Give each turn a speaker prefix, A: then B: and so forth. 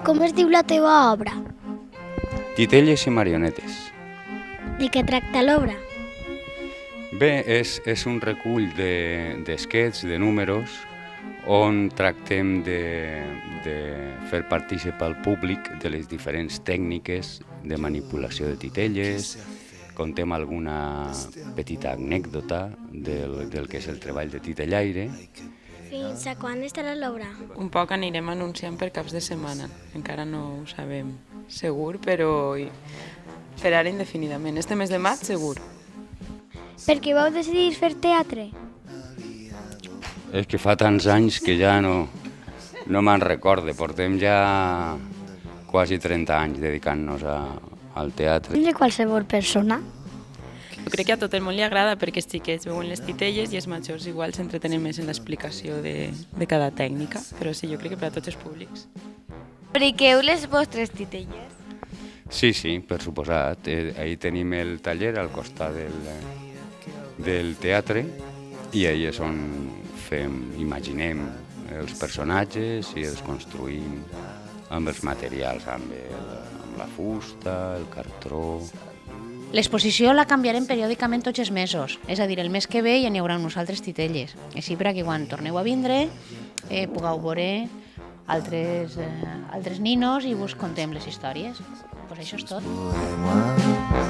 A: Com es diu la teva obra?
B: Titelles i marionetes.
A: De què tracta l'obra?
B: Bé, és un recull d'esquets, de números, on tractem de fer participar al públic de les diferents tècniques de manipulació de titelles, contem alguna petita anècdota del que és el treball de titellaire.
A: Fins a quan estarà l'obra?
C: Un poc anirem anunciant per caps de setmana. Encara no ho sabem segur, però per ara indefinidament. Este mes de maig segur.
A: Per què vau decidir fer teatre?
B: És que fa tants anys que ja no me'n recorde. Portem ja quasi 30 anys dedicant-nos al teatre.
A: De qualsevol persona?
C: Jo crec que a tot el món li agrada perquè els xiquets veuen les titelles i els majors igual s'entretenen més en l'explicació de cada tècnica, però sí, jo crec que per a tots els públics.
D: Fabriqueu les vostres titelles?
B: Sí, per suposat. Ahir tenim el taller al costat del teatre i ahí és on imaginem els personatges i els construïm amb els materials, amb la fusta, el cartró.
E: L'exposició la canviarem periòdicament tots els mesos, és a dir, el mes que ve ja n'hi haurà uns altres titelles, així perquè quan torneu a vindre pugueu veure altres ninos i vos contem les històries. Pues això és tot.